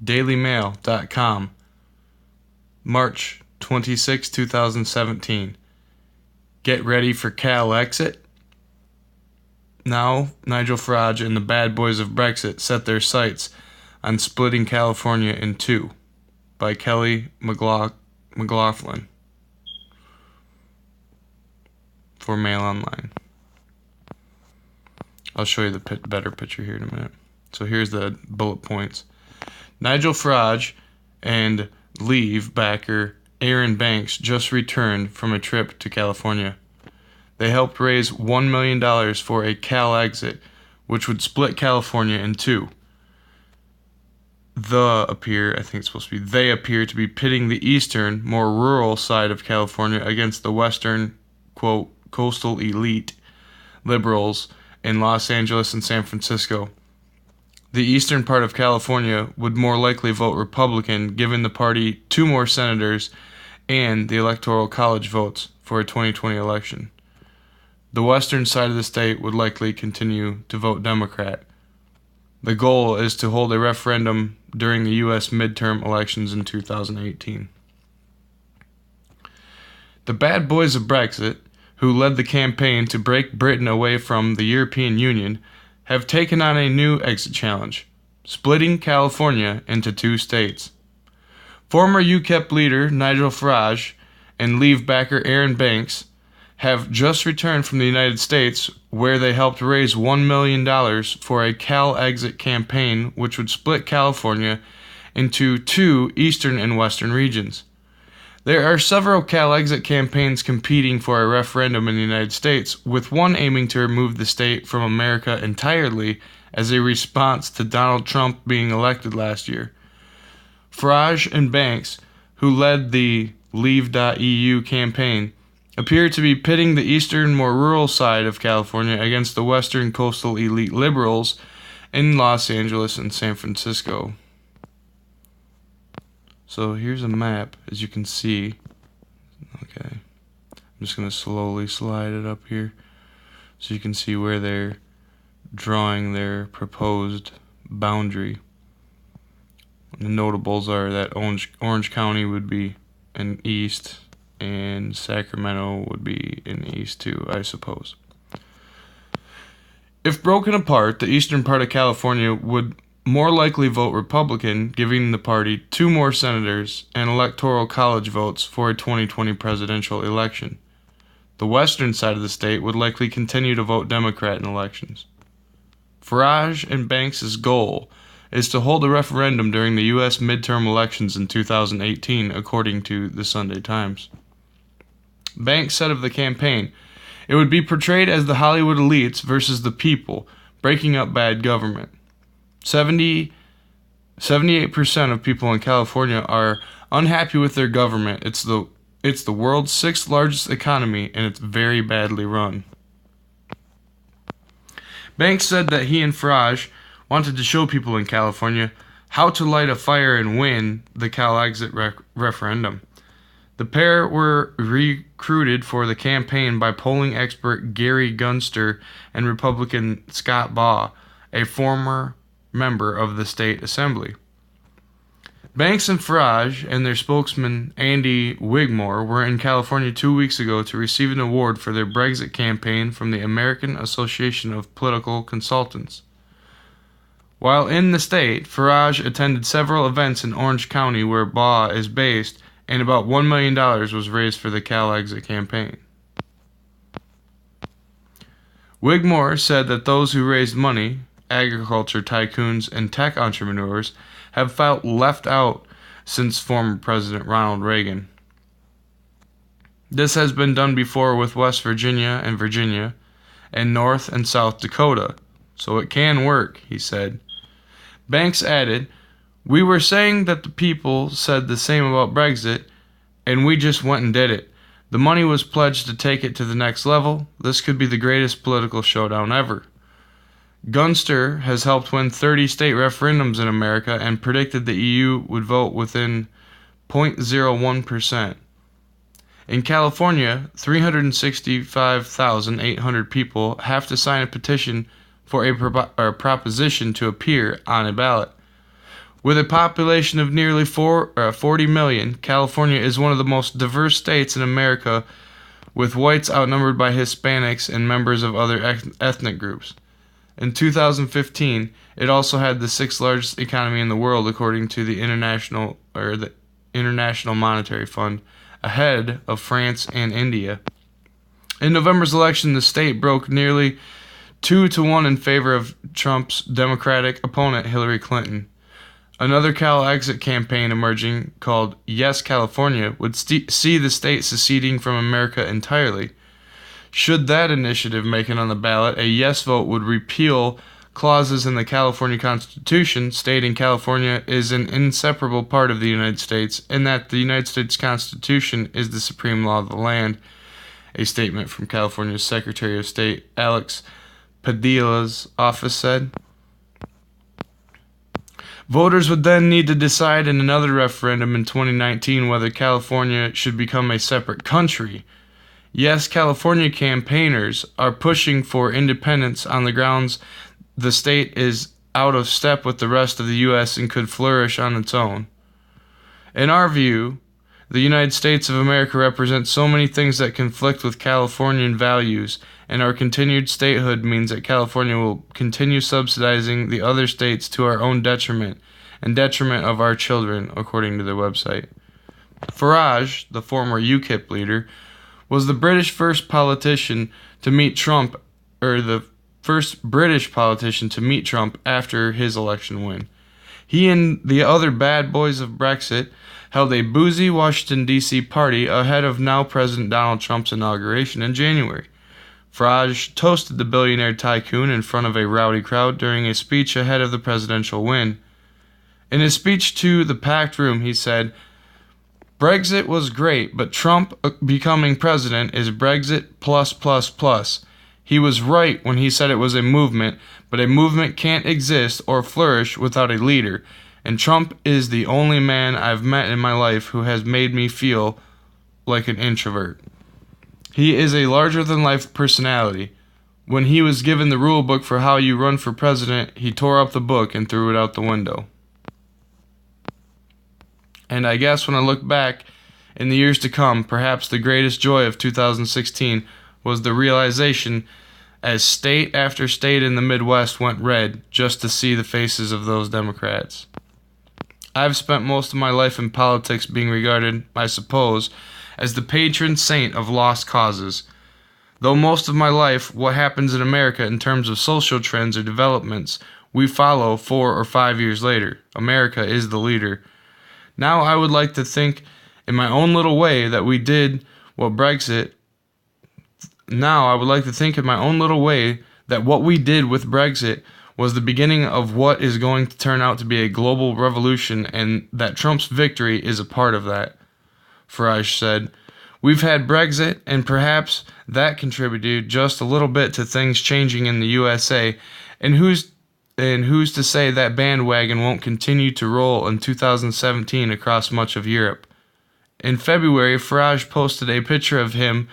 dailymail.com, March 26, 2017. Get ready for Calexit. Now, Nigel Farage and the bad boys of Brexit set their sights on splitting California in two, by Kelly McLaughlin, for Mail Online. I'll show you the better picture here in a minute. So here's the bullet points. Nigel Farage and Leave backer Aaron Banks just returned from a trip to California. They helped raise $1 million for a Calexit, which would split California in two. They appear to be pitting the eastern, more rural side of California against the western, quote, coastal elite liberals in Los Angeles and San Francisco. The eastern part of California would more likely vote Republican, giving the party 2 more senators and the Electoral College votes for a 2020 election. The western side of the state would likely continue to vote Democrat. The goal is to hold a referendum during the U.S. midterm elections in 2018. The bad boys of Brexit, who led the campaign to break Britain away from the European Union, have taken on a new exit challenge, splitting California into 2 states. Former UKIP leader Nigel Farage and Leave backer Aaron Banks have just returned from the United States, where they helped raise $1 million for a Calexit campaign which would split California into 2 eastern and western regions. There are several Calexit campaigns competing for a referendum in the United States, with one aiming to remove the state from America entirely as a response to Donald Trump being elected last year. Farage and Banks, who led the Leave.eu campaign, appear to be pitting the eastern, more rural side of California against the western coastal elite liberals in Los Angeles and San Francisco. So here's a map, as you can see. Okay, I'm just going to slowly slide it up here so you can see where they're drawing their proposed boundary. The notables are that Orange County would be in east, and Sacramento would be in the east too, I suppose. If broken apart, the eastern part of California would more likely vote Republican, giving the party 2 more senators and Electoral College votes for a 2020 presidential election. The western side of the state would likely continue to vote Democrat in elections. Farage and Banks' goal is to hold a referendum during the U.S. midterm elections in 2018, according to the Sunday Times. Banks said of the campaign, "It would be portrayed as the Hollywood elites versus the people, breaking up bad government. 78% of people in California are unhappy with their government. It's the world's 6th largest economy, and it's very badly run." Banks said that he and Farage wanted to show people in California how to light a fire and win the Calexit referendum. The pair were recruited for the campaign by polling expert Gary Gunster and Republican Scott Baugh, a former member of the state assembly. Banks and Farage and their spokesman Andy Wigmore were in California 2 weeks ago to receive an award for their Brexit campaign from the American Association of Political Consultants. While in the state, Farage attended several events in Orange County, where Baugh is based, and about $1 million was raised for the Calexit campaign. Wigmore said that those who raised money, agriculture tycoons and tech entrepreneurs, have felt left out since former President Ronald Reagan. This has been done before with West Virginia and North and South Dakota, so it can work, he said. Banks added, "We were saying that the people said the same about Brexit, and we just went and did it. The money was pledged to take it to the next level. This could be the greatest political showdown ever." Gunster has helped win 30 state referendums in America and predicted the EU would vote within 0.01%. In California, 365,800 people have to sign a petition for a proposition to appear on a ballot. With a population of nearly 40 million, California is one of the most diverse states in America, with whites outnumbered by Hispanics and members of other ethnic groups. In 2015, it also had the sixth largest economy in the world, according to the International Monetary Fund, ahead of France and India. In November's election, the state broke nearly 2-1 in favor of Trump's Democratic opponent, Hillary Clinton. Another Calexit campaign emerging, called Yes California, would see the state seceding from America entirely. Should that initiative make it on the ballot, a yes vote would repeal clauses in the California Constitution stating California is an inseparable part of the United States and that the United States Constitution is the supreme law of the land, a statement from California's Secretary of State Alex Padilla's office said. Voters would then need to decide in another referendum in 2019 whether California should become a separate country. Yes, California campaigners are pushing for independence on the grounds the state is out of step with the rest of the U.S. and could flourish on its own. In our view, the United States of America represents so many things that conflict with Californian values, and our continued statehood means that California will continue subsidizing the other states to our own detriment and detriment of our children, according to their website. Farage, the former UKIP leader, was the first British politician to meet Trump after his election win. He and the other bad boys of Brexit held a boozy Washington, D.C. party ahead of now President Donald Trump's inauguration in January. Farage toasted the billionaire tycoon in front of a rowdy crowd during a speech ahead of the presidential win. In his speech to the packed room, he said, "Brexit was great, but Trump becoming president is Brexit plus. He was right when he said it was a movement, but a movement can't exist or flourish without a leader, and Trump is the only man I've met in my life who has made me feel like an introvert. He is a larger-than-life personality. When he was given the rule book for how you run for president, he tore up the book and threw it out the window." And I guess when I look back in the years to come, perhaps the greatest joy of 2016 was the realization as state after state in the Midwest went red just to see the faces of those Democrats. I've spent most of my life in politics being regarded, I suppose, as the patron saint of lost causes. Though most of my life, what happens in America in terms of social trends or developments, we follow 4 or 5 years later. America is the leader. Now I would like to think in my own little way that what we did with Brexit was the beginning of what is going to turn out to be a global revolution, and that Trump's victory is a part of that. Farage said, "We've had Brexit, and perhaps that contributed just a little bit to things changing in the USA, and who's to say that bandwagon won't continue to roll in 2017 across much of Europe?" In February, Farage posted a picture of him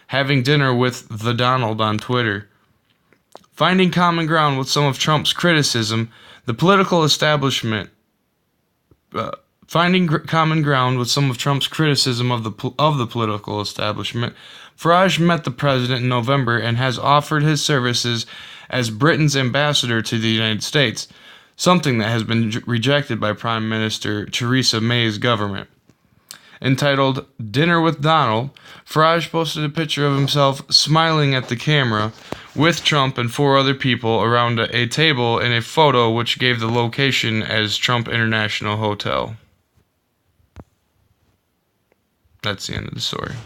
having dinner with the Donald on Twitter. Finding common ground with some of Trump's criticism, the political establishment of the political establishment, Farage met the president in November and has offered his services as Britain's ambassador to the United States, something that has been rejected by Prime Minister Theresa May's government. Entitled Dinner with Donald, Farage posted a picture of himself smiling at the camera with Trump and 4 other people around a table in a photo which gave the location as Trump International Hotel. That's the end of the story.